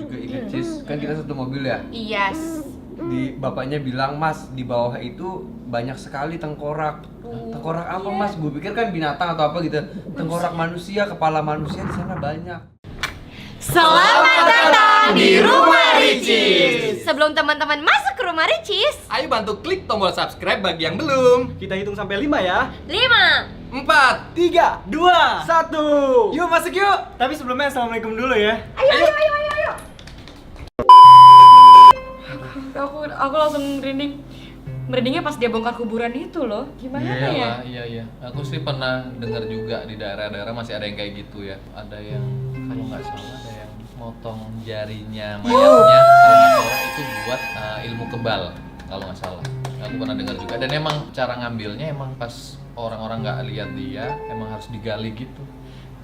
juga inget Cis, kan kita satu mobil ya. Yes. Di bapaknya bilang, Mas, di bawah itu banyak sekali tengkorak. Tengkorak apa Mas? Gue pikir kan binatang atau apa gitu. Tengkorak manusia, kepala manusia di sana banyak. Selamat datang di Rumah Ricis. Sebelum teman-teman masuk ke Rumah Ricis, ayo bantu klik tombol subscribe bagi yang belum. Kita hitung sampai 5 ya. 5, 4, 3, 2, 1. yuk masuk yuk. Tapi sebelumnya assalamualaikum dulu ya. ayo. Aku langsung merinding. Merindingnya pas dia bongkar kuburan itu loh. Gimana ya? Iya. Aku sih pernah dengar juga di daerah-daerah masih ada yang kayak gitu ya. Ada yang kalau nggak salah ada yang motong jarinya mayatnya kalau nggak salah itu buat ilmu kebal kalau nggak salah. Aku pernah dengar juga. Dan emang cara ngambilnya emang pas orang-orang nggak lihat dia emang harus digali gitu.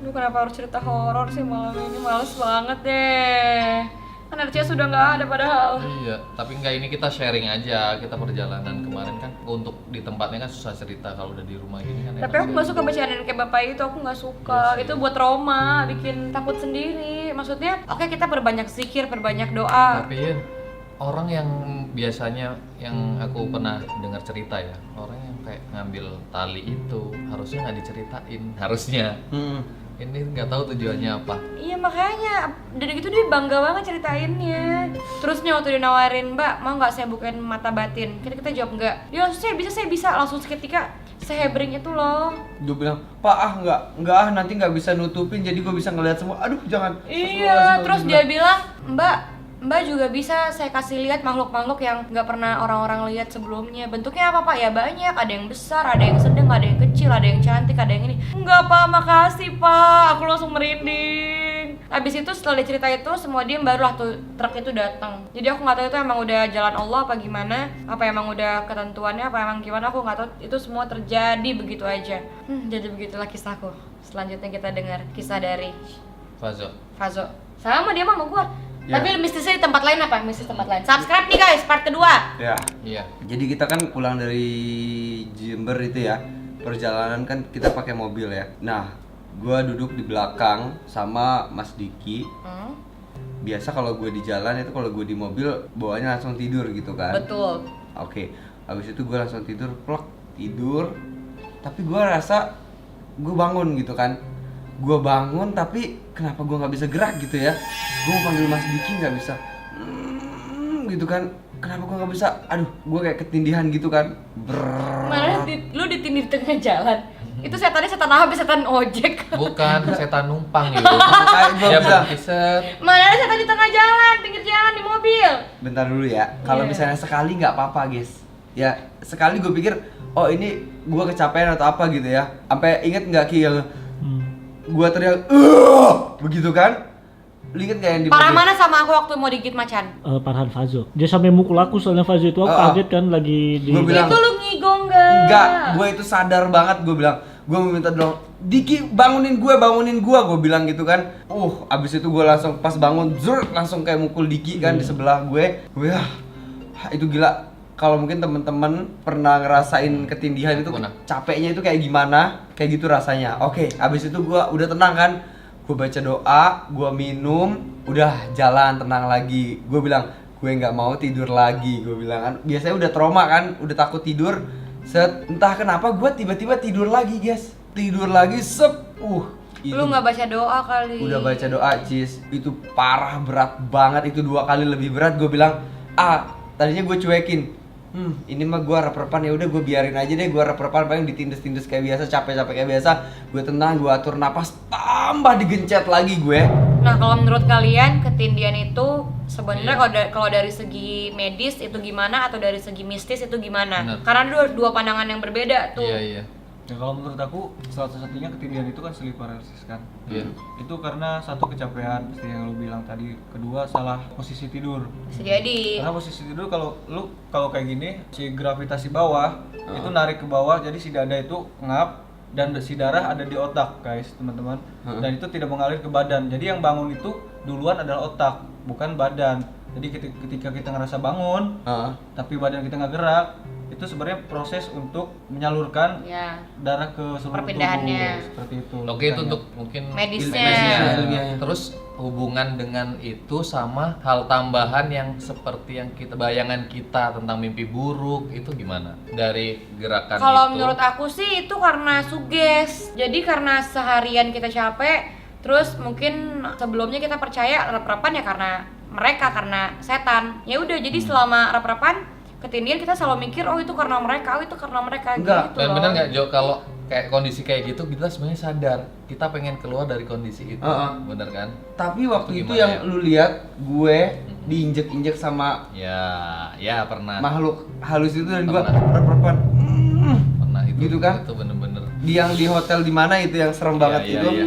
Aduh, kenapa harus cerita horor sih malam ini? Males banget deh. Kan RCS sudah nggak ada padahal. Iya, tapi enggak, ini kita sharing aja. Kita perjalanan kemarin kan untuk di tempatnya kan susah cerita, kalau udah di rumah gini kan. Tapi aku nggak suka bacaan kayak bapak itu, aku nggak suka. Yes, Itu buat trauma, bikin takut sendiri. Maksudnya, oke kita perbanyak zikir, perbanyak doa. Tapi ya, orang yang biasanya yang aku pernah dengar cerita ya, orang yang kayak ngambil tali itu harusnya nggak diceritain, harusnya. Ini nggak tahu tujuannya apa. Iya makanya, dari gitu dia bangga banget ceritainnya. Terusnya waktu dia nawarin, Mbak mau nggak saya bukain mata batin? Kita jawab nggak. Dia langsung saya bisa. Langsung seketika sehebring itu loh. Gue bilang, Pak enggak nanti nggak bisa nutupin, jadi gue bisa ngeliat semua. Aduh jangan. Iya, terus dia bilang, Mbak juga bisa saya kasih lihat makhluk-makhluk yang nggak pernah orang-orang lihat sebelumnya. Bentuknya apa Pak? Ya banyak, ada yang besar, ada yang sedang, ada yang kecil, ada yang cantik, ada yang ini. Enggak Pak, makasih Pak. Aku langsung merinding. Habis itu setelah dia cerita itu semua diem, barulah tuh truk itu datang. Jadi aku nggak tahu itu emang udah jalan Allah apa gimana, apa emang udah ketentuannya, apa emang gimana, aku nggak tahu. Itu semua terjadi begitu aja. Jadi begitulah kisahku. Selanjutnya kita dengar kisah dari Fazo. Sama dia mah sama gua. Ya. Tapi mistisnya di tempat lain apa? Mistis tempat lain. Subscribe nih guys, part kedua. Ya. Iya. Jadi kita kan pulang dari Jember itu ya. Perjalanan kan kita pakai mobil ya. Nah, gua duduk di belakang sama Mas Diki. Biasa kalau gue di jalan itu, kalau gue di mobil bawaannya langsung tidur gitu kan. Betul. Oke, habis itu gue langsung tidur, plek, tidur. Tapi gue rasa gue bangun gitu kan. Gue bangun tapi kenapa gue nggak bisa gerak gitu ya. Gue mau panggil Mas Diki nggak bisa. Gitu kan. Kenapa gue nggak bisa? Aduh, gue kayak ketindihan gitu kan. Mana lu ditindih di tengah jalan? Itu setannya setan apa? Setan ojek. Bukan setan numpang gitu. Kayak gue Ya bilang, berkisar. Mana ada setan di tengah jalan, pinggir jalan di mobil? bentar dulu ya. Kalau Iya. misalnya sekali nggak apa-apa guys. Ya sekali gue pikir, oh ini gue kecapean atau apa gitu ya. Sampai inget nggak Ki yang gue teriak, begitu kan? Lu inget nggak yang di Parah mobil? mana sama aku waktu mau digigit macan? Farhan Fazo. Dia sampai mukul aku soalnya Fazo itu, aku kaget kan lagi di. Gua bilang, Itu lu ngigong gak? Enggak, gue itu sadar banget. Gue bilang, gue meminta dong, Diki bangunin gue bilang gitu kan. Abis itu gue langsung pas bangun, langsung kayak mukul Diki kan di sebelah gue. Gue itu gila. Kalau mungkin temen-temen pernah ngerasain ketindihan itu, Pernah. capeknya itu kayak gimana, kayak gitu rasanya. Oke, abis itu gue udah tenang kan. Gue baca doa, gue minum, udah jalan tenang lagi. Gue bilang, gue nggak mau tidur lagi. Gue bilang kan, biasanya udah trauma kan, udah takut tidur. Entah kenapa gue tiba-tiba tidur lagi guys. Tidur lagi, itu. Lu nggak baca doa kali? Udah baca doa, Cis. Itu parah, berat banget. Itu 2 kali lebih berat. Gue bilang, tadinya gue cuekin. Ini mah gue rep-repan, ya udah gue biarin aja deh, gue rep-repan paling ditindes-tindes kayak biasa, capek-capek kayak biasa. Gue tenang, gue atur napas, tambah digencet lagi gue. Nah kalau menurut kalian ketindihan itu sebenarnya kalau dari segi medis itu gimana, atau dari segi mistis itu gimana? Bener. Karena dua pandangan yang berbeda tuh. Iya. Ya kalau menurut aku satu-satunya ketindihan itu kan sleep paralysis kan. Iya. Itu karena satu kecapean seperti yang lu bilang tadi, kedua salah posisi tidur. Bisa jadi. Karena posisi tidur kalau kayak gini, si gravitasi bawah itu narik ke bawah, jadi si dada itu ngap dan si darah ada di otak, guys, teman-teman. Dan itu tidak mengalir ke badan. Jadi yang bangun itu duluan adalah otak, bukan badan. Jadi ketika kita ngerasa bangun, tapi badan kita nggak gerak, itu sebenarnya proses untuk menyalurkan Ya. darah ke seluruh Perpindahannya. tubuh, seperti itu. Oke, itu untuk mungkin Medisnya. medisnya. Ilmiahnya. Terus hubungan dengan itu sama hal tambahan yang seperti yang kita bayangan kita tentang mimpi buruk itu gimana dari gerakan Kalau itu? menurut aku sih itu karena suges. Jadi karena seharian kita capek, terus mungkin sebelumnya kita percaya rep-repan ya karena mereka, karena setan. Ya udah, jadi selama rep-repan ketindihan kita selalu mikir oh itu karena mereka, oh itu karena mereka. Enggak. Gitu Dan loh. bener nggak Jo, kalau kayak kondisi kayak gitu kita sebenarnya sadar kita pengen keluar dari kondisi itu, bener kan? Tapi waktu itu Gimana yang ya? lu lihat gue diinjek-injek sama Ya pernah. makhluk halus itu dan gue Pernah. rep-repan. Pernah itu. Gitu kan? Itu bener-bener. Di hotel di mana itu yang serem banget Iya, itu. iya.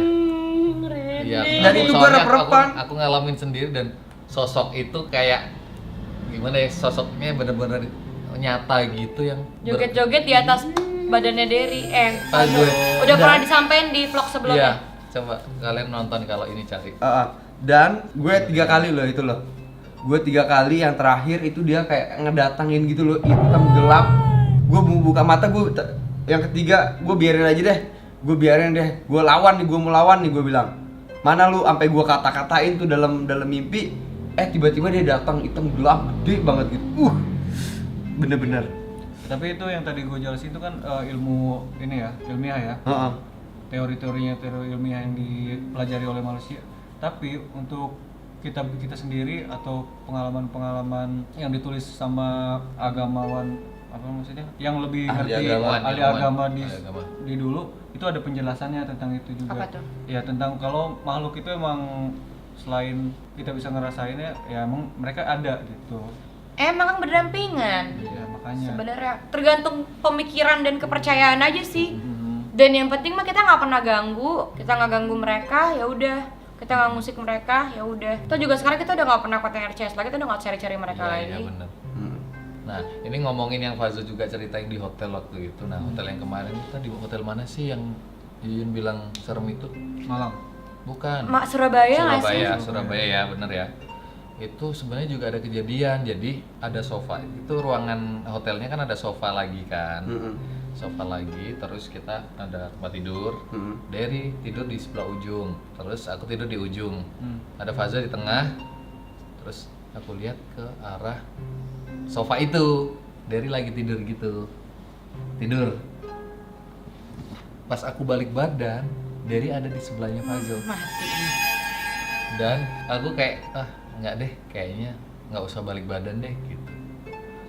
Ren. Iya, Dan aku- itu gua soalnya rep-repan. aku ngalamin sendiri dan sosok itu kayak gimana ya, sosoknya bener-bener nyata gitu yang Joget-joget di atas badannya Derry. Gue. Udah pernah disampaikan di vlog Iya, sebelumnya. coba kalian nonton kalau ini cari. Dan gue 3 kali loh itu loh. Gue 3 kali, yang terakhir itu dia kayak ngedatangin gitu loh, hitam gelap. Gue mau buka mata, yang ketiga gue biarin aja deh. Gue biarin deh. Gue lawan nih, gue mau lawan nih, gue bilang. Mana lu, sampai gue kata-katain tuh dalam mimpi. Tiba-tiba dia datang hitam gelap gede banget gitu. Bener-bener. Tapi itu yang tadi gue jelasin itu kan ilmu ini ya, ilmiah ya. Teori-teori ilmiah yang dipelajari oleh manusia. Tapi untuk kita sendiri atau pengalaman-pengalaman yang ditulis sama agamawan apa maksudnya? Yang lebih Ahli ngerti agama. ahli Ilmuwan. agama Ahli agama. di dulu itu ada penjelasannya tentang itu juga. Apa tuh? Ya tentang kalau makhluk itu emang selain kita bisa ngerasainnya ya emang mereka ada gitu. Emang kan berdampingan. Ya makanya. Sebenarnya tergantung pemikiran dan kepercayaan aja sih. Mhm. Dan yang penting mah kita nggak pernah ganggu, kita nggak ganggu mereka, ya udah. Kita nggak ngusik mereka, ya udah. Kita juga sekarang kita udah nggak pernah konten RCS lagi, kita udah nggak cari-cari mereka Iya, lagi. iya bener. Nah, ini ngomongin yang Fazo juga ceritain di hotel waktu itu. Nah, hotel yang kemarin kita di hotel mana sih yang Yuyun bilang serem itu? Malang. Bukan. Mak Surabaya nggak sih? Surabaya ya, bener ya. Itu sebenarnya juga ada kejadian. Jadi ada sofa. Itu ruangan hotelnya kan ada sofa lagi kan. Sofa lagi, terus kita ada tempat tidur. Derry tidur di sebelah ujung, terus aku tidur di ujung. Ada Faza di tengah. Terus aku lihat ke arah sofa itu. Derry lagi tidur gitu. Tidur. Pas aku balik badan, Derry ada di sebelahnya Fazil. Mati. Dan aku kayak nggak deh, kayaknya nggak usah balik badan deh gitu.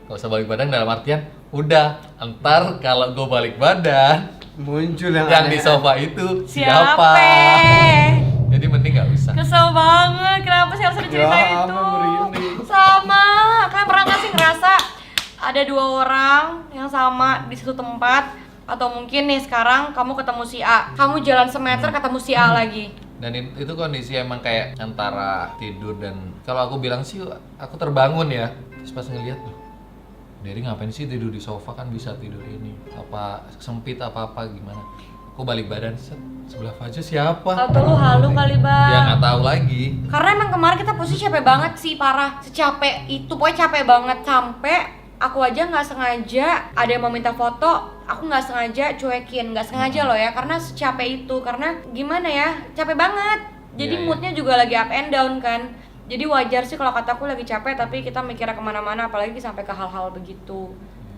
Nggak usah balik badan dalam artian udah, entar kalau gue balik badan Muncul yang di sofa itu Siapa? Jadi mending nggak usah. Kesel banget, kenapa sih harus ada cerita Ya, itu? ampun, merinding. Sama, kalian pernah nggak sih ngerasa ada 2 orang yang sama di satu tempat? Atau mungkin nih sekarang kamu ketemu si A, kamu jalan semeter ketemu si A lagi. Dan itu kondisi emang kayak antara tidur dan kalau aku bilang sih aku terbangun ya. Terus pas ngeliat loh, Derry ngapain sih tidur di sofa, kan bisa tidur ini. Apa sempit apa gimana? Aku balik badan, sebelah Fajo siapa? Atau lu halu kali, Bang? Ya nggak tahu lagi. Karena emang kemarin kita posisi capek banget sih, parah. Secapek itu, pokoknya capek banget sampai aku aja nggak sengaja ada yang mau minta foto, aku nggak sengaja cuekin, nggak sengaja loh ya, karena secapek itu. Karena gimana ya, capek banget. Jadi Iya, iya. moodnya juga lagi up and down kan. Jadi wajar sih kalau kataku lagi capek, tapi kita mikirnya kemana-mana, apalagi sampai ke hal-hal begitu.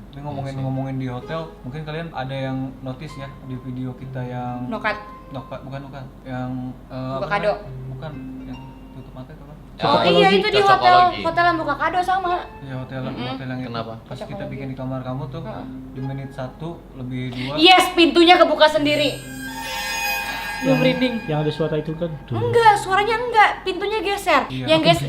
Ini ngomongin di hotel, mungkin kalian ada yang notice ya di video kita yang Nokat. bukan yang Buka apa kado. namanya? Bukan yang tutup mata itu kan? Oh iya, itu di Cocokologi. hotel yang buka kado sama. Ya hotel yang itu. Kenapa? Pas kita bikin di kamar kamu tuh di menit 1 lebih 2 Yes, pintunya kebuka sendiri. Lu merinding. Yang ada suara itu kan. Tuh. Enggak, suaranya enggak, pintunya geser. Iya. Yang geser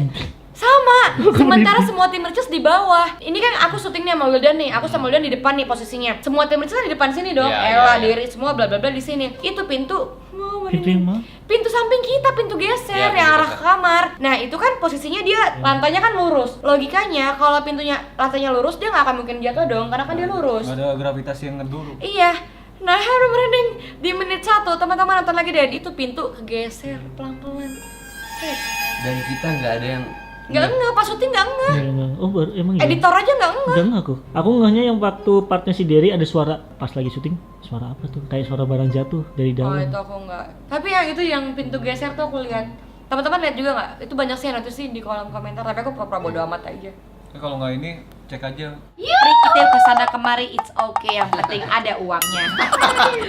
sama. Sementara semua tim Ricis di bawah. Ini kan aku syuting nih sama Wildan nih. Aku sama Wildan di depan nih posisinya. Semua tim Ricis kan di depan sini dong. Iya, Ella, iya, iya. Derry, semua bla bla bla di sini. Itu pintu Itu yang mana? pintu samping kita, pintu geser Iya, yang pintu arah ke geser. kamar. Nah, itu kan posisinya dia lantainya kan lurus. Logikanya kalau pintunya lantainya lurus, dia nggak akan mungkin jatuh dong karena kan dia lurus. nggak ada gravitasi yang ngedulu. Iya. Nah, aduh merinding. Di menit 1, teman-teman nonton lagi deh. Itu pintu kegeser pelan-pelan. Dan kita nggak ada yang Nggak ngeh, pas syuting nggak ngeh. Ya, enggak. Oh, baru emang iya. Editor aja nggak ngeh. Enggak aku. Aku ngehnya yang waktu partnya si Derry ada suara pas lagi syuting. Suara apa tuh? Kayak suara barang jatuh dari Oh, dalam. itu aku nggak. Tapi yang itu yang pintu geser tuh aku lihat. Teman-teman lihat juga nggak? Itu banyak sih yang notice sih di kolom komentar, tapi aku pura-pura bodo amat aja. Kalau nggak ini cek aja. Kita kesana kemari, it's okay, yang penting ada uangnya.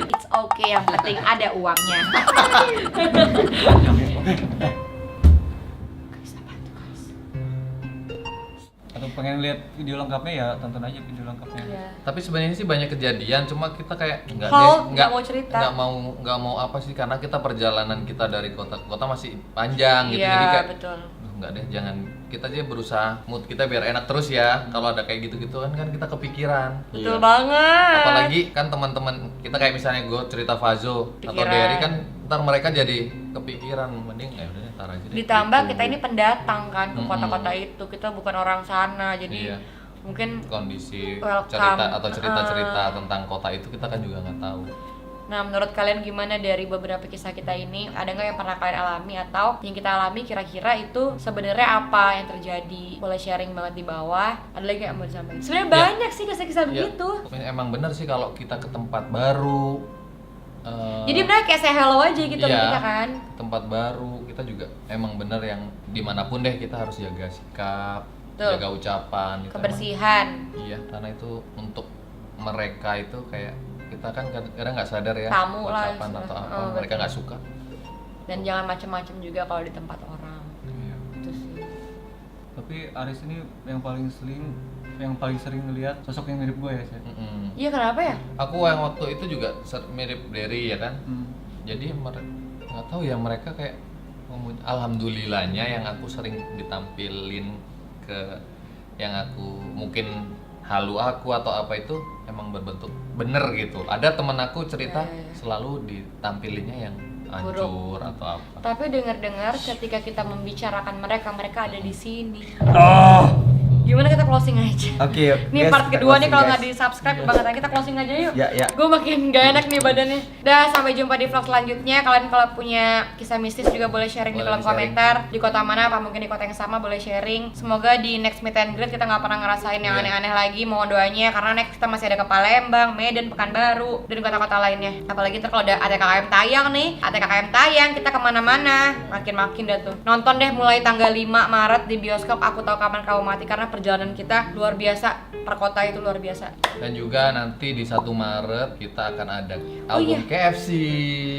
It's okay, yang penting ada uangnya. Atau pengen lihat video lengkapnya ya tonton aja video lengkapnya. Iya. Tapi sebenarnya sih banyak kejadian, cuma kita kayak Hold, nggak mau cerita. nggak mau apa sih, karena kita perjalanan kita dari kota ke kota masih panjang gitu, Iya, jadi kayak betul. "Duh, nggak deh, jangan, kita aja berusaha mood kita biar enak terus ya, kalau ada kayak gitu kan kita kepikiran." Betul banget. Apalagi kan teman-teman kita kayak misalnya gue cerita Fazo atau Pikiran. Derry kan, ntar mereka jadi kepikiran, mending ya udah ntar aja deh. Ditambah gitu. kita ini pendatang kan ke Mm-mm. kota-kota itu, kita bukan orang sana, jadi Iya. mungkin Kondisi Welcome. cerita atau cerita-cerita tentang kota itu kita kan juga nggak tahu. Nah, menurut kalian gimana dari beberapa kisah kita ini? Ada nggak yang pernah kalian alami atau yang kita alami kira-kira itu sebenarnya apa yang terjadi? Boleh sharing banget di bawah. Ada lagi yang mau disampaikan? Sebenarnya Ya. banyak sih kisah-kisah Ya, begitu. emang bener sih kalau kita ke tempat baru. Jadi benar kayak say hello aja gitu Iya. kita kan. Tempat baru kita juga emang bener yang dimanapun deh kita harus jaga sikap, Betul. jaga ucapan, gitu. Kebersihan. Iya, karena itu untuk mereka itu kayak kita kan kadang nggak sadar ya Tamu lah, ucapan atau istilah. apa Oh, mereka betul. nggak suka. Dan jangan macem-macem juga kalau di tempat orang. Iya. Itu sih. Tapi Aris ini yang paling sering ngelihat sosok yang mirip gue ya sih. Mm-mm. Iya, kenapa ya? Aku yang waktu itu juga mirip Derry ya kan. Jadi nggak tahu ya mereka kayak alhamdulillahnya yang aku sering ditampilin ke yang aku mungkin halu aku atau apa itu emang berbentuk bener gitu. Ada temen aku cerita Ya. selalu ditampilinnya yang hancur atau apa. Tapi dengar-dengar ketika kita membicarakan mereka ada di sini. Gimana kita closing aja? Oke, Nih guys, part kita kedua nih closing, kalau guys. nggak di subscribe kebangetan, kita closing aja yuk. Ya. Gue makin gak enak nih badannya. Dah, sampai jumpa di vlog selanjutnya. Kalian kalau punya kisah mistis juga boleh sharing di Boleh kolom di-sharing. komentar. Di kota mana, apa mungkin di kota yang sama, boleh sharing. Semoga di next meet and greet kita nggak pernah ngerasain yang Iya. aneh-aneh lagi. Mohon doanya karena next kita masih ada ke Palembang, Medan, Pekanbaru, dan kota-kota lainnya. Apalagi ntar kalau ada ATKKM tayang nih, ATKKM tayang kita kemana-mana. Makin-makin dah tuh. Nonton deh mulai tanggal 5 Maret di bioskop Aku Tahu Kapan Kau Mati, karena perjalanan kita luar biasa. Per kota itu luar biasa. Dan juga nanti di 1 Maret kita akan ada Oh, album iya. KFC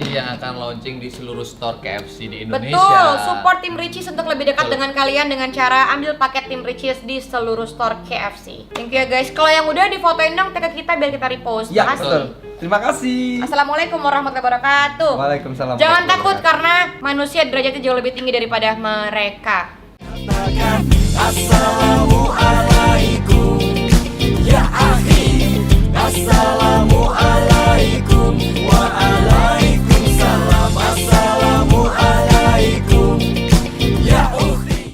yang akan launching di seluruh store KFC di Indonesia. Betul, support tim Ricis untuk lebih dekat Betul. dengan kalian dengan cara ambil paket tim Ricis di seluruh store KFC. Thank you ya guys. Kalau yang udah difotoin dong tag kita biar kita repost. Ya, Makasih. betul. Terima kasih. Assalamualaikum warahmatullahi wabarakatuh. Waalaikumsalam. Jangan takut warahmatullahi wabarakatuh. karena manusia derajatnya jauh lebih tinggi daripada mereka. Assalamualaikum